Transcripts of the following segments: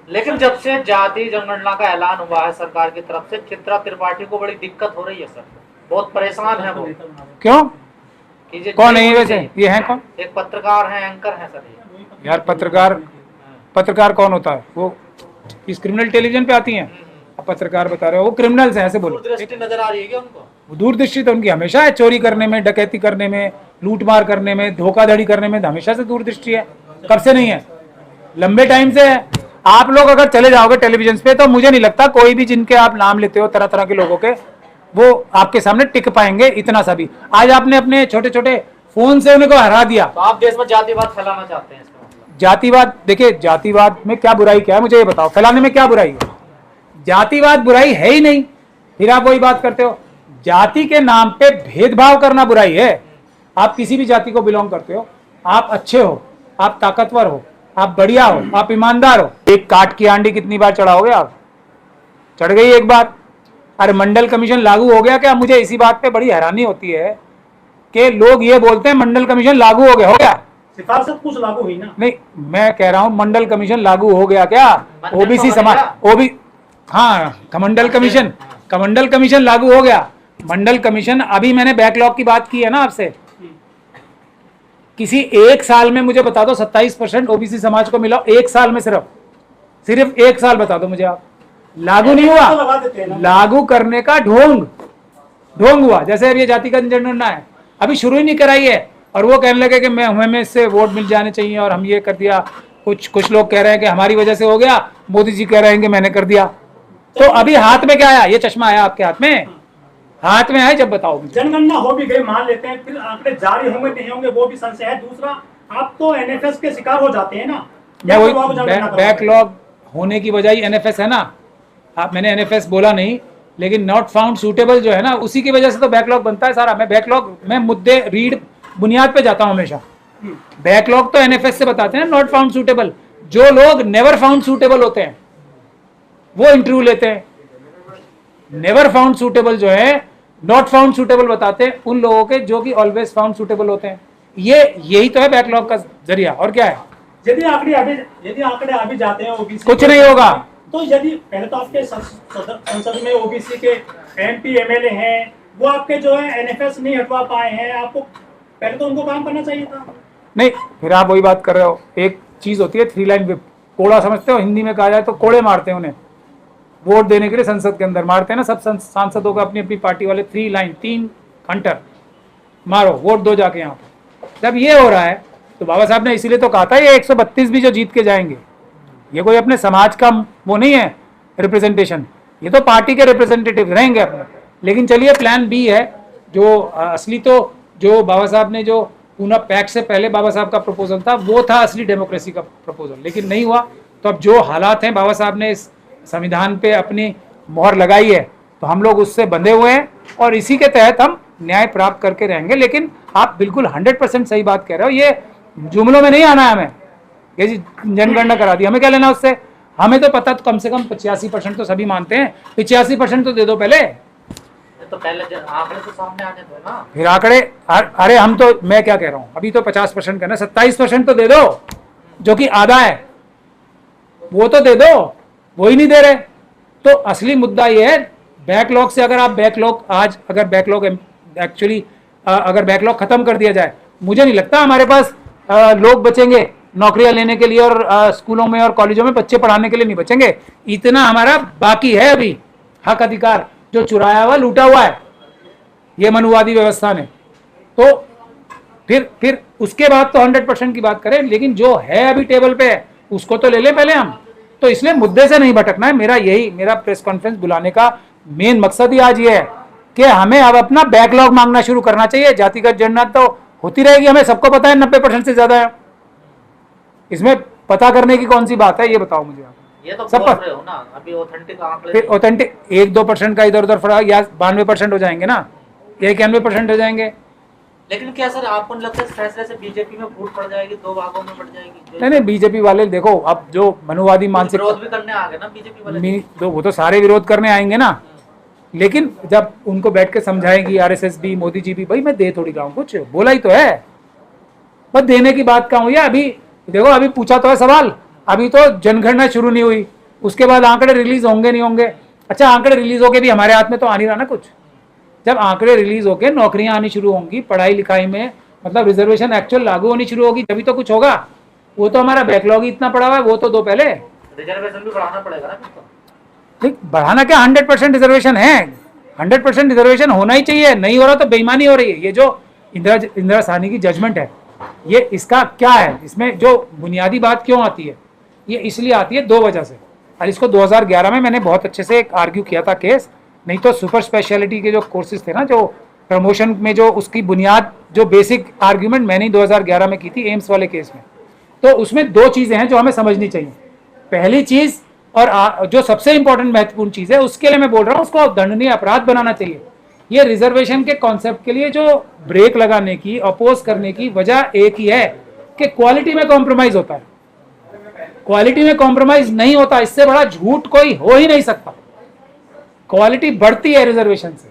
लेकिन जब से जाति जनगणना का ऐलान हुआ है सरकार की तरफ से, चित्रा त्रिपाठी को बड़ी दिक्कत हो रही है सर, बहुत परेशान है वो। क्यों? कि कौन है ये वैसे? ये है कौन? एक पत्रकार है, एंकर है सर ये। यार पत्रकार कौन होता है? वो इस क्रिमिनल टेलीविजन पे आती हैं। अब पत्रकार बता रहे हो वो क्रिमिनल्स हैं, ऐसे बोलो। दूरदृष्टि नजर आ रही है क्या उनको? दूरदृष्टि तो उनकी हमेशा है, चोरी करने में, डकैती करने में, लूटमार करने में, धोखाधड़ी करने में हमेशा से दूरदृष्टि है। कब से नहीं है? लंबे टाइम से है। आप लोग अगर चले जाओगे टेलीविजन पे तो मुझे नहीं लगता कोई भी जिनके आप नाम लेते हो तरह तरह के लोगों के, वो आपके सामने टिक पाएंगे इतना सा भी। आज आपने अपने छोटे छोटे फोन से उनको हरा दिया। तो आप देश में जातिवाद फैलाना चाहते हैं इसका मतलब? जातिवाद, देखिए जातिवाद में क्या बुराई क्या है मुझे ये बताओ, फैलाने में क्या बुराई है? जातिवाद बुराई है ही नहीं, फिर आप वही बात करते हो। जाति के नाम पे भेदभाव करना बुराई है। आप किसी भी जाति को बिलोंग करते हो, आप अच्छे हो, आप ताकतवर हो, आप बढ़िया हो, आप ईमानदार हो। एक काट की आंडी कितनी बार चढ़ाओगे आप? चढ़ गई एक बार। अरे मंडल कमीशन लागू हो गया क्या? मुझे इसी बात पे बड़ी हैरानी होती है कि लोग ये बोलते हैं मंडल कमीशन लागू हो गया। हो गया? सिफारिश कुछ लागू हुई ना? नहीं, मैं कह रहा हूं मंडल कमीशन लागू हो गया क्या? ओबीसी समाज, हाँ कमंडल कमीशन लागू हो गया। मंडल कमीशन, अभी मैंने बैकलॉग की बात की है ना आपसे, किसी एक साल में मुझे बता दो 27% ओबीसी समाज को मिला, एक साल में, सिर्फ एक साल बता दो मुझे आप। लागू नहीं हुआ, लागू करने का ढोंग हुआ। जैसे अब ये जातिगत जनगणना है, अभी शुरू ही नहीं कराई है और वो कहने लगे कि हमें इससे वोट मिल जाने चाहिए और हम ये कर दिया। कुछ लोग कह रहे हैं कि हमारी वजह से हो गया, मोदी जी कह रहे हैं कि मैंने कर दिया। तो अभी हाथ में क्या आया? ये चश्मा आया आपके हाथ में? हाथ में आए जब बताओ। जनगणना हो भी गई मान लेते हैं, फिर आंकड़े जारी होंगे नहीं होंगे वो भी संशय है। दूसरा, आप तो एनएफएस के शिकार हो जाते हैं ना। मैं वही बैकलॉग होने की वजह एनएफएस है ना। आप, मैंने एनएफएस बोला नहीं, लेकिन नॉट फाउंड सूटेबल जो है ना, उसी की वजह से तो बैकलॉग बनता है सारा। मैं मुद्दे रीड बुनियाद पे जाता हूं हमेशा। बैकलॉग तो एनएफएस से बताते हैं नॉट फाउंड सूटेबल। जो लोग नेवर फाउंड सूटेबल होते हैं वो इंटरव्यू लेते हैं। नेवर फाउंड सूटेबल जो है, नॉट फाउंड सूटेबल बताते हैं उन लोगों के जो कि ऑलवेज फाउंड सूटेबल होते हैं। यही तो है बैकलॉग का जरिया, और क्या है? यदि आंकड़े अभी जाते हैं ओबीसी, कुछ नहीं होगा। तो यदि पहले तो आपके संसद में ओबीसी के एमपी एमएलए हैं, वो आपके जो है एनएफएस नहीं हटवा पाए हैं, आपको पहले तो उनको काम करना चाहिए था। नहीं, फिर आप वही बात कर रहे हो। एक चीज होती है 3 लाइन व्हिप, कोड़ा समझते हो? हिंदी में कहा जाए तो कोड़े मारते हैं उन्हें वोट देने के लिए, संसद के अंदर मारते हैं ना सब सांसदों को, अपनी अपनी पार्टी वाले 3 लाइन 3 हंटर मारो, वोट दो जाके। यहाँ पे जब ये हो रहा है तो बाबा साहब ने इसीलिए तो कहा था ये 132 भी जो जीत के जाएंगे, ये कोई अपने समाज का वो नहीं है रिप्रेजेंटेशन, ये तो पार्टी के रिप्रेजेंटेटिव रहेंगे अपने। लेकिन चलिए प्लान बी है, जो असली तो जो बाबा साहब ने जो पूना पैक्ट से पहले बाबा साहब का प्रपोजल था वो था असली डेमोक्रेसी का प्रपोजल, लेकिन नहीं हुआ। तो अब जो हालात हैं, बाबा साहब ने इस संविधान पे अपनी मोहर लगाई है तो हम लोग उससे बंधे हुए हैं और इसी के तहत हम न्याय प्राप्त करके रहेंगे। लेकिन आप बिल्कुल 100% सही बात कह रहे हो, ये जुमलों में नहीं आना है हमें। ये जी जनगणना करा दी, हमें क्या लेना उससे? हमें तो पता, तो कम से कम 85% तो सभी मानते हैं, 85% तो दे दो पहले। तो पहले आंकड़े तो सामने आने दो ना, फिर आंकड़े। अरे हम तो, मैं क्या कह रहा हूँ, अभी तो 50% करना, 27% तो दे दो जो कि आधा है, वो तो दे दो, वो ही नहीं दे रहे। तो असली मुद्दा ये है बैकलॉग से, अगर आप बैकलॉग आज, अगर बैकलॉग एक्चुअली अगर बैकलॉग खत्म कर दिया जाए, मुझे नहीं लगता हमारे पास लोग बचेंगे नौकरियां लेने के लिए और स्कूलों में और कॉलेजों में बच्चे पढ़ाने के लिए नहीं बचेंगे। इतना हमारा बाकी है अभी हक अधिकार जो चुराया हुआ, लूटा हुआ है ये मनुवादी व्यवस्था ने। तो फिर उसके बाद तो 100% की बात करें, लेकिन जो है अभी टेबल पे है उसको तो ले लें पहले हम। तो इसलिए मुद्दे से नहीं भटकना है। मेरा प्रेस कॉन्फ्रेंस बुलाने का मेन मकसद ही आज ये है कि हमें अब अपना बैकलॉग मांगना शुरू करना चाहिए। जातिगत जनगणना तो होती रहेगी, हमें सबको पता है 90% से ज्यादा है, इसमें पता करने की कौन सी बात है? ये बताओ मुझे आप। ये तो सब बोल रहे हो ना, अभी ऑथेंटिक आंकड़े, फिर ऑथेंटिक 1-2% का इधर उधर फर्क, या 92% हो जाएंगे ना, 91% हो जाएंगे। लेकिन क्या सर आपको लगता है इस फैसले से बीजेपी में फूट पड़ जाएगी, 2 भागों में बढ़ जाएगी? नहीं, बीजेपी वाले देखो, अब जो मनुवादी मानसिक विरोध भी करने आ गए ना बीजेपी वाले, तो वो तो सारे विरोध करने आएंगे ना। लेकिन जब उनको बैठ के समझाएंगी आरएसएस भी, मोदी जी भी, भाई मैं दे थोड़ी रहा हूँ, कुछ बोला ही तो है, बस देने की बात का हूँ। या अभी देखो, अभी पूछा तो है सवाल, अभी तो जनगणना शुरू नहीं हुई, उसके बाद आंकड़े रिलीज होंगे नहीं होंगे। अच्छा, आंकड़े रिलीज होके भी हमारे हाथ में तो आ नहीं रहा ना कुछ। जब आंकड़े रिलीज होके नौकरियां आनी शुरू होंगी, पढ़ाई लिखाई में मतलब रिजर्वेशन एक्चुअल लागू होनी शुरू होगी, तभी तो कुछ होगा। वो तो हमारा बैकलॉग ही इतना पड़ा हुआ है, वो तो दो पहले। रिजर्वेशन भी बढ़ाना पड़ेगा ना फिर तो। ठीक, बढ़ाना क्या, 100% रिजर्वेशन है, 100% रिजर्वेशन होना ही चाहिए। नहीं हो रहा तो बेईमानी हो रही है। ये जो इंदिरा साहनी की जजमेंट है, ये इसका क्या है, इसमें जो बुनियादी बात क्यों आती है, ये इसलिए आती है दो वजह से। और इसको 2011 में मैंने बहुत अच्छे से आर्ग्यू किया था केस। नहीं तो सुपर स्पेशलिटी के जो कोर्सेज थे ना, जो प्रमोशन में, जो उसकी बुनियाद, जो बेसिक आर्ग्यूमेंट मैंने 2011 में की थी एम्स वाले केस में। तो उसमें दो चीजें हैं जो हमें समझनी चाहिए। पहली चीज और जो सबसे इंपॉर्टेंट महत्वपूर्ण चीज है, उसके लिए मैं बोल रहा हूं, उसको दंडनीय अपराध बनाना चाहिए। ये रिजर्वेशन के कॉन्सेप्ट के लिए जो ब्रेक लगाने की, अपोज करने की वजह एक ही है कि क्वालिटी में कॉम्प्रोमाइज होता है। क्वालिटी में कॉम्प्रोमाइज नहीं होता, इससे बड़ा झूठ कोई हो ही नहीं सकता। क्वालिटी बढ़ती है रिजर्वेशन से,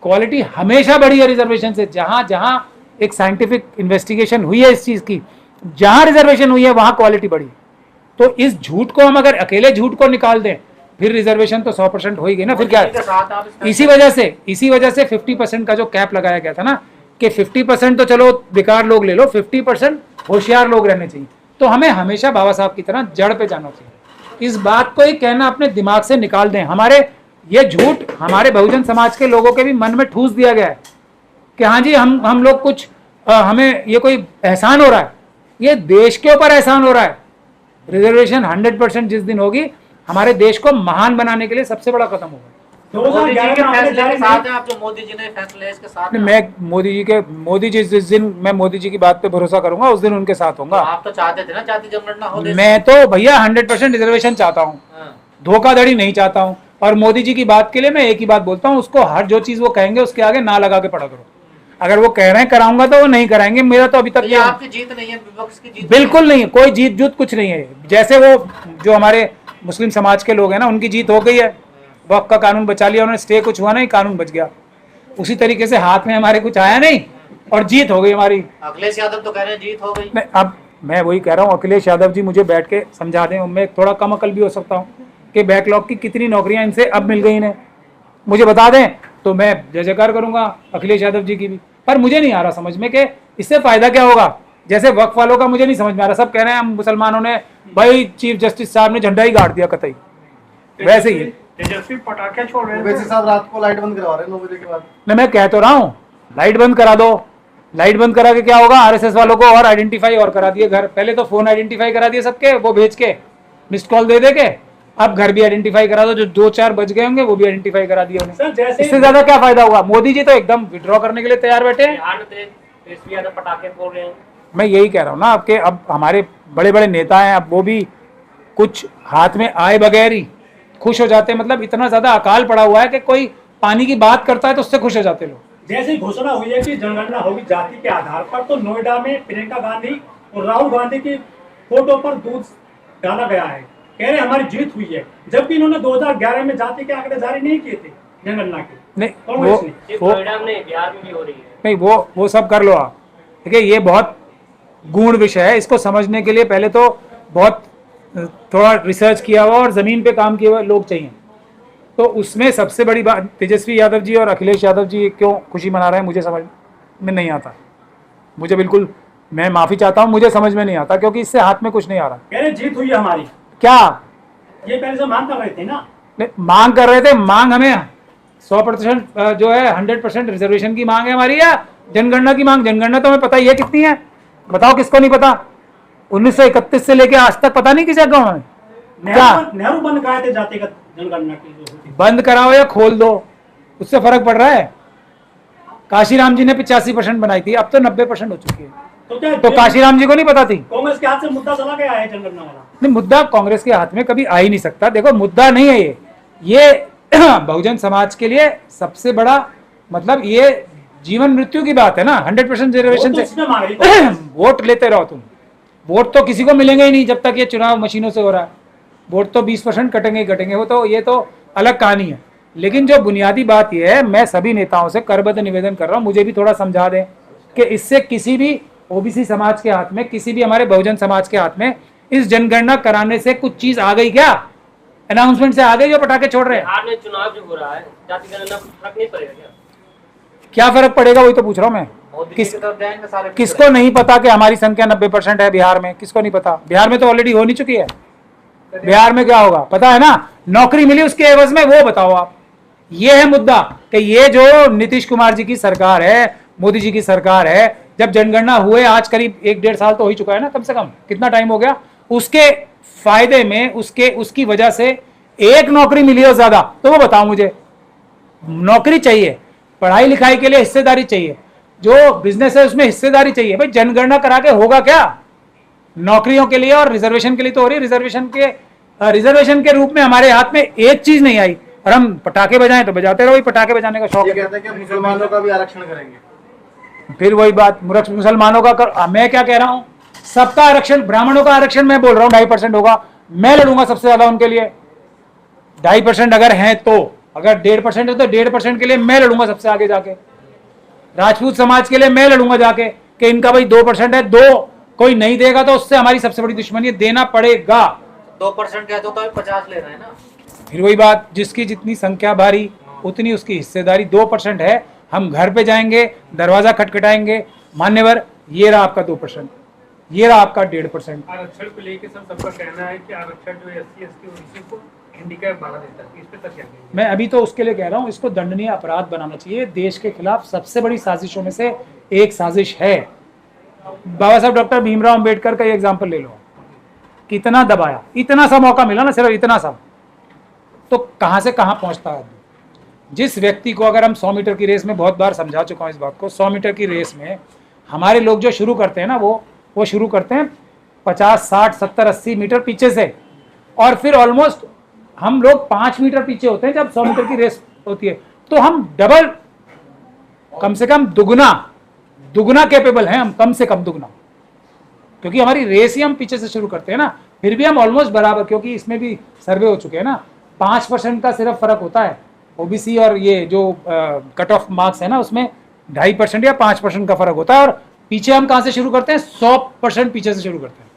क्वालिटी हमेशा बढ़ी है रिजर्वेशन से। जहां जहां एक साइंटिफिक इन्वेस्टिगेशन हुई है इस चीज की, जहां रिजर्वेशन हुई है वहां क्वालिटी बढ़ी। तो इस झूठ को हम अगर अकेले झूठ को निकाल दें, फिर रिजर्वेशन तो 100% हो ही गई ना। फिर क्या है? इसी वजह से 50% का जो कैप लगाया गया था ना, कि 50% तो चलो बेकार लोग ले लो, 50% होशियार लोग रहने चाहिए। तो हमें हमेशा बाबा साहब की तरह जड़ पे जाना चाहिए। इस बात को ही कहना अपने दिमाग से निकाल दें। हमारे ये झूठ हमारे बहुजन समाज के लोगों के भी मन में ठूस दिया गया है कि हाँ जी, हम लोग कुछ हमें ये कोई एहसान हो रहा है। ये देश के ऊपर एहसान हो रहा है। रिजर्वेशन 100% जिस दिन होगी, हमारे देश को महान बनाने के लिए सबसे बड़ा कदम होगा। मोदी जी के फैसले के साथ हैं आप, जो मोदी जी ने फैसले है इसके साथ हैं? मैं मोदी जी जिस दिन मैं मोदी जी की बात पे भरोसा करूंगा, उस दिन उनके साथ होऊंगा। आप तो चाहते थे ना जाति जनगणना हो देश में? मैं तो भैया 100% रिजर्वेशन चाहता हूँ, धोखाधड़ी नहीं चाहता हूँ। और मोदी जी की बात के लिए मैं एक ही बात बोलता हूँ, उसको हर जो चीज वो कहेंगे उसके आगे ना लगा के पढ़ा करो। अगर वो कह रहे हैं कराऊंगा तो वो नहीं कराएंगे। मेरा तो अभी तक ये आपकी जीत नहीं है, विपक्ष की जीत बिल्कुल नहीं है। कोई जीत जूत कुछ नहीं है। जैसे वो जो हमारे मुस्लिम समाज के लोग हैं ना, उनकी जीत हो गई है, वक्फ का कानून बचा लिया उन्होंने, स्टे कुछ हुआ नहीं, कानून बच गया। उसी तरीके से हाथ में हमारे कुछ आया नहीं और जीत हो गई हमारी। अखिलेश यादव तो कह रहे हैं जीत हो गई। अब मैं वही कह रहा हूँ, अखिलेश यादव जी मुझे बैठ के समझा दें। मैं थोड़ा कम अकल भी हो सकता हूँ कि बैकलॉग की कितनी नौकरियां इनसे अब मिल गई इन्हें, मुझे बता दें तो मैं जय जयकार करूंगा अखिलेश यादव जी की भी। पर मुझे नहीं आ रहा समझ में कि इससे फायदा क्या होगा। जैसे वक्फ वालों का मुझे नहीं समझ में आ रहा। सब कह रहे हैं हम मुसलमानों ने, भाई चीफ जस्टिस साहब ने झंडा ही गाड़ दिया कतई। वैसे ही तेजस्वी पटाखे छोड़ रहे वैसे साहब रात को लाइट बंद करवा रहे हैं 9 बजे के बाद। मैं कह तो रहा हूँ, लाइट बंद करा दो। लाइट बंद करा के क्या होगा, आरएसएस वालों को और आइडेंटिफाई और करा दिए घर। पहले तो फोन आइडेंटिफाई करा दिए सबके, वो भेज के मिस्ड कॉल दे के। अब घर भी आइडेंटिफाई करा दो, जो 2-4 बज गए होंगे वो भी आइडेंटिफाई करा दिए उन्हें। इससे ज्यादा क्या फायदा हुआ। मोदी जी तो एकदम विड्रॉ करने के लिए तैयार बैठे हैं। पटाखे फोड़ रहे हैं। मैं यही कह रहा हूँ ना, आपके अब हमारे बड़े बड़े नेता हैं, अब वो भी कुछ हाथ में आए बगैर ही खुश हो जाते हैं। मतलब इतना ज्यादा अकाल पड़ा हुआ है कि कोई पानी की बात करता है तो उससे खुश हो जाते लोग। जैसे घोषणा हुई है कि जनगणना होगी जाति के आधार पर, तो नोएडा में प्रियंका गांधी और राहुल गांधी की फोटो पर दूध डाला गया है। कह रहे हमारी जीत हुई है, जबकि इन्होंने 2011 में जाति के आंकड़े जारी नहीं किए थे जनगणना के। नहीं कांग्रेस ने। नोएडा में, बिहार में भी हो रही है। नहीं, वो सब कर लो आप। देखिए ये बहुत गूढ़ विषय है। इसको समझने के लिए पहले तो बहुत थोड़ा रिसर्च किया हुआ और जमीन पे काम किए हुए लोग चाहिए। तो उसमें सबसे बड़ी बात, तेजस्वी यादव जी और अखिलेश यादव जी क्यों खुशी मना रहे हैं मुझे समझ में नहीं आता। मुझे बिल्कुल, मैं माफी चाहता हूँ, मुझे समझ में नहीं आता, क्योंकि इससे हाथ में कुछ नहीं आ रहा। कह रहे जीत हुई है हमारी। क्या ये पहले से मांग कर रहे थे ना? मांग कर रहे थे? मांग हमें 100% जो है 100% रिजर्वेशन की मांग है हमारी, या जनगणना की मांग? जनगणना तो हमें पता ही है कितनी है। बताओ किसको नहीं पता। 1931 से लेके आज तक पता नहीं किसी गाँव में। नेहरू बंद कराए थे जातिगत जनगणना की जो होती। बंद कराओ या खोल दो, उससे फर्क पड़ रहा है। काशीराम जी ने 85% बनाई थी, अब तो 90% हो चुकी है। तो काशीराम जी को नहीं पता थी? कांग्रेस के हाथ से मुद्दा चला गया है जनगणना वाला। नहीं, मुद्दा कांग्रेस के हाथ में कभी आ ही नहीं सकता। देखो मुद्दा नहीं है ये बहुजन समाज के लिए सबसे बड़ा, मतलब ये जीवन मृत्यु की बात है ना। 100% रिजर्वेशन से वोट लेते रहो तुम। वोट तो किसी को मिलेंगे ही नहीं जब तक ये चुनाव मशीनों से हो रहा है। वोट तो 20% कटेंगे ही कटेंगे, वो तो ये तो अलग कहानी है। लेकिन जो बुनियादी बात यह है, मैं सभी नेताओं से करबद्ध निवेदन कर रहा हूँ, मुझे भी थोड़ा समझा दें कि इससे किसी भी ओबीसी समाज के हाथ में, किसी भी हमारे बहुजन समाज के हाथ में इस जनगणना कराने से कुछ चीज आ गई क्या? अनाउंसमेंट से आ गई जो पटाखे छोड़ रहे हैं? बिहार में चुनाव जो हो रहा है, जाति गणना फर्क नहीं पड़ेगा क्या? क्या फर्क पड़ेगा वही तो पूछ रहा हूं मैं। मोदी जी की तरफ जाएंगे सारे। किसको नहीं पता कि हमारी संख्या 90% है बिहार में? किसको नहीं पता? बिहार में तो ऑलरेडी हो नहीं चुकी है। बिहार में क्या होगा पता है ना? नौकरी मिली उसके एवज में, वो बताओ आप। ये है मुद्दा कि ये जो नीतीश कुमार जी की सरकार है, मोदी जी की सरकार है, जब जनगणना हुए आज करीब 1-1.5 साल तो हो ही चुका है ना, कम से कम कितना टाइम हो गया, उसके फायदे में उसकी वजह से एक नौकरी मिली हो ज्यादा तो वो बताओ मुझे। नौकरी चाहिए, पढ़ाई लिखाई के लिए हिस्सेदारी चाहिए, जो बिजनेस है उसमें हिस्सेदारी चाहिए। भाई जनगणना करा के होगा क्या? नौकरियों के लिए और रिजर्वेशन के लिए तो हो रही। रिजर्वेशन के रूप में हमारे हाथ में एक चीज नहीं आई और हम पटाखे बजाएं तो बजाते रहो। पटाखे बजाने का शौक ये है। कहते हैं कि मुसलमानों का भी आरक्षण करेंगे। फिर वही बात, मुसलमानों का मैं क्या कह रहा हूं, सबका आरक्षण, ब्राह्मणों का आरक्षण मैं बोल रहा हूं 2.5% होगा। मैं लड़ूंगा सबसे ज्यादा उनके लिए। 2.5% अगर है तो, अगर 1.5% है तो 1.5% के लिए मैं लड़ूंगा सबसे आगे जाके। राजपूत समाज के लिए मैं लड़ूंगा जाके कि इनका भाई 2% है, 2 कोई नहीं देगा तो उससे हमारी सबसे बड़ी दुश्मनी है, देना पड़ेगा। 2% कहते हो तो 50 ले रहे हैं ना। फिर वही बात, जिसकी जितनी संख्या भारी उतनी उसकी हिस्सेदारी। 2% है, हम घर पे जाएंगे, दरवाजा खटखटाएंगे, मान्यवर ये रहा आपका 2%, ये रहा आपका 1.5%। आरक्षण को लेकर सबका कहना है कि आरक्षण जो SC ST ओबीसी को हैंडीकैप बना देता है, इस पे तक क्या कहेंगे? मैं अभी तो उसके लिए कह रहा हूं, इसको दंडनीय अपराध बनाना चाहिए। देश के खिलाफ सबसे बड़ी साजिशों में से एक साजिश है। बाबा साहब डॉक्टर भीमराव अंबेडकर का एग्जाम्पल ले लो, कितना दबाया, इतना सा मौका मिला ना, सिर्फ इतना सा, तो कहां से कहां पहुंचता है। जिस व्यक्ति को, अगर हम 100 मीटर की रेस में, बहुत बार समझा चुका हूं इस बात को, 100 मीटर की रेस में हमारे लोग जो शुरू करते हैं ना, वो शुरू करते हैं 50, 60, 70, 80 मीटर पीछे से, और फिर ऑलमोस्ट हम लोग 5 मीटर पीछे होते हैं जब 100 मीटर की रेस होती है। तो हम डबल, कम से कम दुगुना कैपेबल हैं हम, कम से कम दुगुना, क्योंकि हमारी रेस ही हम पीछे से शुरू करते हैं ना। फिर भी हम ऑलमोस्ट बराबर, क्योंकि इसमें भी सर्वे हो चुके हैं ना, 5% का सिर्फ फर्क होता है ओबीसी और ये जो कट ऑफ मार्क्स है ना, उसमें 2.5% या 5% का फर्क होता है। और पीछे हम कहां से शुरू करते हैं? 100% पीछे से शुरू करते हैं।